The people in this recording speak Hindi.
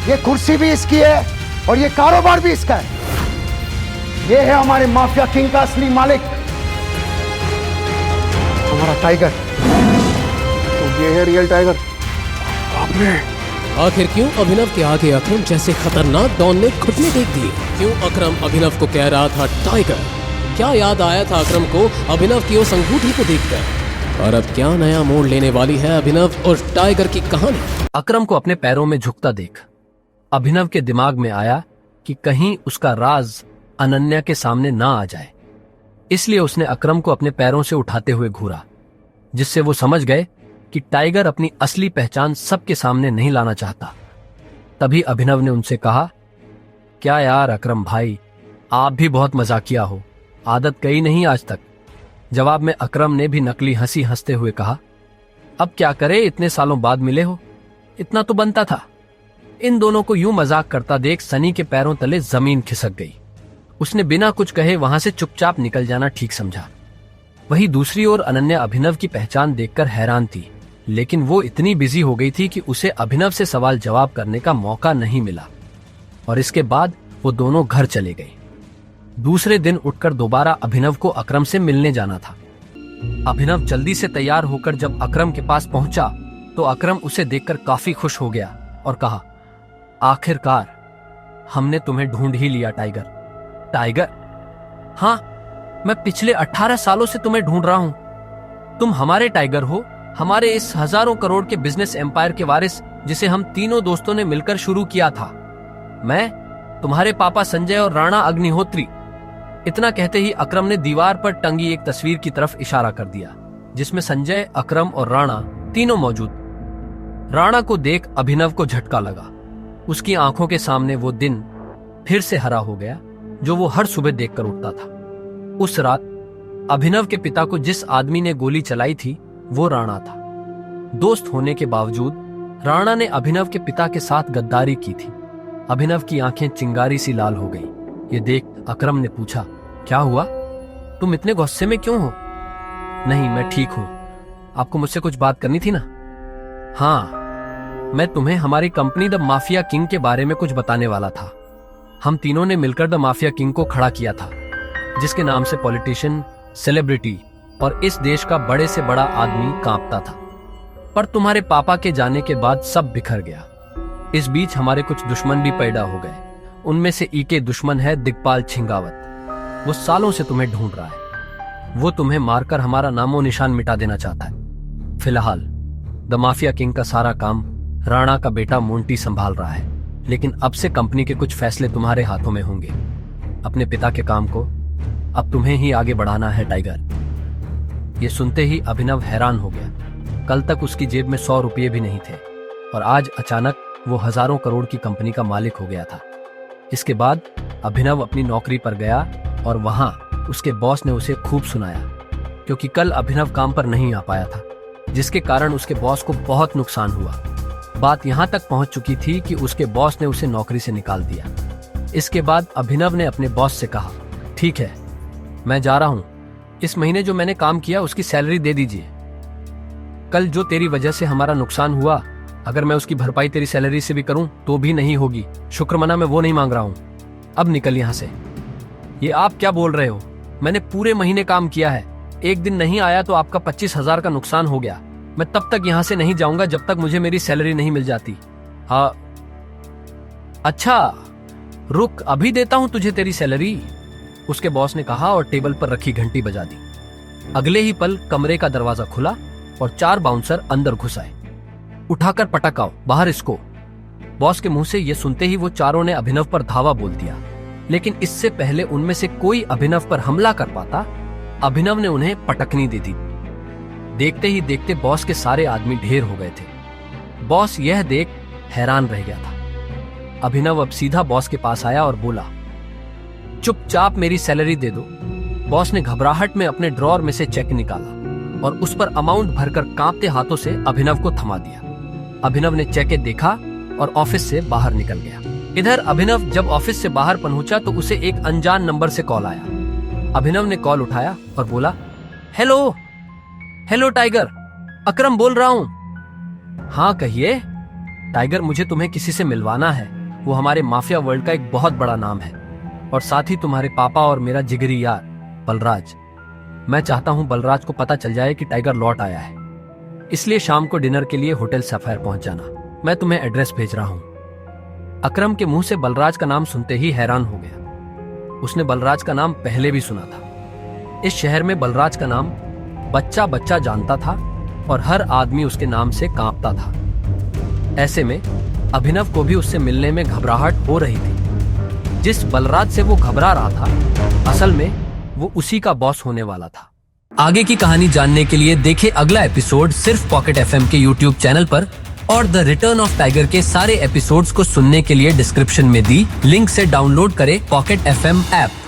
ये कुर्सी भी इसकी है और ये कारोबार भी इसका है। ये है हमारे माफिया किंग का असली मालिक, हमारा टाइगर। तो ये है रियल टाइगर। आपने आखिर क्यों अभिनव के आगे अकरम जैसे खतरनाक डॉन ने घुटने टेक दिए? क्यों अकरम अभिनव को कह रहा था टाइगर? क्या याद आया था अकरम को अभिनव की उस अंगूठी को देखकर? और अब क्या नया मोड़ लेने वाली है अभिनव और टाइगर की कहानी? अकरम को अपने पैरों में झुकता देख अभिनव के दिमाग में आया कि कहीं उसका राज अनन्या के सामने ना आ जाए। इसलिए उसने अकरम को अपने पैरों से उठाते हुए घूरा, जिससे वो समझ गए कि टाइगर अपनी असली पहचान सबके सामने नहीं लाना चाहता। तभी अभिनव ने उनसे कहा, क्या यार अकरम भाई, आप भी बहुत मजाकिया हो, आदत गई नहीं आज तक। जवाब में अकरम ने भी नकली हंसी हंसते हुए कहा, अब क्या करे, इतने सालों बाद मिले हो, इतना तो बनता था। इन दोनों को यूं मजाक करता देख सनी के पैरों तले जमीन खिसक गई। उसने बिना कुछ कहे वहां से चुपचाप निकल जाना ठीक समझा। वहीं दूसरी ओर अनन्या अभिनव की पहचान देखकर हैरान थी, लेकिन वो इतनी बिजी हो गई थी कि उसे अभिनव से सवाल जवाब करने का मौका नहीं मिला। और इसके बाद वो दोनों घर चले गए। दूसरे दिन उठकर दोबारा अभिनव को अकरम से मिलने जाना था। अभिनव जल्दी से तैयार होकर जब अकरम के पास पहुंचा तो अकरम उसे देखकर काफी खुश हो गया और कहा, आखिरकार हमने तुम्हें ढूंढ ही लिया टाइगर। टाइगर? हाँ, मैं पिछले 18 सालों से तुम्हें ढूंढ रहा हूं। तुम हमारे टाइगर हो, हमारे इस हजारों करोड़ के बिजनेस एम्पायर के वारिस, जिसे हम तीनों दोस्तों ने मिलकर शुरू किया था। मैं, तुम्हारे पापा संजय और राणा अग्निहोत्री। इतना कहते ही अकरम ने दीवार पर टंगी एक तस्वीर की तरफ इशारा कर दिया, जिसमें संजय, अकरम और राणा तीनों मौजूद। राणा को देख अभिनव को झटका लगा। उसकी आंखों के सामने वो दिन फिर से हरा हो गया जो वो हर सुबह देखकर उठता था। उस रात अभिनव के पिता को जिस आदमी ने गोली चलाई थी वो राणा था। दोस्त होने के बावजूद राणा ने अभिनव के पिता के साथ गद्दारी की थी। अभिनव की आंखें चिंगारी सी लाल हो गई। ये देख अकरम ने पूछा, क्या हुआ? तुम इतने गुस्से में क्यों हो? नहीं, मैं ठीक हूं। आपको मुझसे कुछ बात करनी थी ना? हाँ, मैं तुम्हें हमारी कंपनी द माफिया किंग के बारे में कुछ बताने वाला था। हम तीनों ने मिलकर द माफिया किंग को खड़ा किया था, जिसके नाम से पॉलिटिशियन, सेलिब्रिटी और इस देश का बड़े से बड़ा आदमी कांपता था। पर तुम्हारे पापा के जाने के बाद सब बिखर गया। इस बीच हमारे कुछ दुश्मन भी पैदा हो गए। उनमें से एक दुश्मन है दिग्पाल छिंगावत। वो सालों से तुम्हें ढूंढ रहा है। वो तुम्हें मारकर हमारा नामो निशान मिटा देना चाहता है। फिलहाल द माफिया किंग का सारा काम राणा का बेटा मोंटी संभाल रहा है, लेकिन अब से कंपनी के कुछ फैसले तुम्हारे हाथों में होंगे। अपने पिता के काम को अब तुम्हें ही आगे बढ़ाना है टाइगर। ये सुनते ही अभिनव हैरान हो गया। कल तक उसकी जेब में 100 रुपये भी नहीं थे और आज अचानक वो हजारों करोड़ की कंपनी का मालिक हो गया था। इसके बाद अभिनव अपनी नौकरी पर गया और वहां उसके बॉस ने उसे खूब सुनाया, क्योंकि कल अभिनव काम पर नहीं आ पाया था, जिसके कारण उसके बॉस को बहुत नुकसान हुआ। बात यहां तक पहुंच चुकी थी कि उसके बॉस ने उसे नौकरी से निकाल दिया। इसके बाद अभिनव ने अपने बॉस से कहा, ठीक है, मैं जा रहा हूं। इस महीने जो मैंने काम किया उसकी सैलरी दे दीजिए। कल जो तेरी वजह से हमारा नुकसान हुआ, अगर मैं उसकी भरपाई तेरी सैलरी से भी करूं तो भी नहीं होगी। शुक्रमना मैं वो नहीं मांग रहा हूं। अब निकल यहां से। ये आप क्या बोल रहे हो? मैंने पूरे महीने काम किया है। एक दिन नहीं आया तो आपका 25,000 का नुकसान हो गया। मैं तब तक यहां से नहीं जाऊंगा जब तक मुझे मेरी सैलरी नहीं मिल जाती। हाँ, अच्छा रुक, अभी देता हूं तुझे तेरी सैलरी, उसके बॉस ने कहा और टेबल पर रखी घंटी बजा दी। अगले ही पल कमरे का दरवाजा खुला और 4 बाउंसर अंदर घुस आए। उठाकर पटक आओ, बाहर इसको। बॉस के मुंह से यह सुनते ही वो चारों ने अभिनव पर धावा बोल दिया, लेकिन इससे पहले उनमें से कोई अभिनव पर हमला कर पाता, अभिनव ने उन्हें पटकनी दे दी। देखते ही देखते बॉस के सारे आदमी ढेर हो गए थे। बॉस यह देख हैरान रह गया था। अभिनव अब सीधा बॉस के पास आया और बोला, चुपचाप मेरी सैलरी दे दो। बॉस ने घबराहट में अपने ड्रॉर में से चेक निकाला और उस पर अमाउंट भरकर कांपते हाथों से अभिनव को थमा दिया। अभिनव ने चेक देखा और ऑफिस से बाहर निकल गया। इधर अभिनव जब ऑफिस से बाहर पहुंचा तो उसे एक अनजान नंबर से कॉल आया। अभिनव ने कॉल उठाया और बोला, हेलो टाइगर, अकरम बोल रहा हूं। हाँ कहिए, टाइगर, मुझे तुम्हें किसी से मिलवाना है। वो हमारे माफिया वर्ल्ड का एक बहुत बड़ा नाम है, और साथ ही तुम्हारे पापा और मेरा जिगरी यार बलराज। मैं चाहता हूँ बलराज को पता चल जाए कि टाइगर लौट आया है, इसलिए शाम को डिनर के लिए होटल सफायर पहुंच जाना। मैं तुम्हें एड्रेस भेज रहा हूँ। अकरम के मुंह से बलराज का नाम सुनते ही हैरान हो गया। उसने बलराज का नाम पहले भी सुना था। इस शहर में बलराज का नाम बच्चा बच्चा जानता था और हर आदमी उसके नाम से कांपता था। ऐसे में अभिनव को भी उससे मिलने में घबराहट हो रही थी। जिस बलराज से वो घबरा रहा था, असल में वो उसी का बॉस होने वाला था। आगे की कहानी जानने के लिए देखें अगला एपिसोड सिर्फ पॉकेट एफएम के यूट्यूब चैनल पर, और द रिटर्न ऑफ टाइगर के सारे एपिसोड्स को सुनने के लिए डिस्क्रिप्शन में दी लिंक से डाउनलोड करें पॉकेट एफएम ऐप।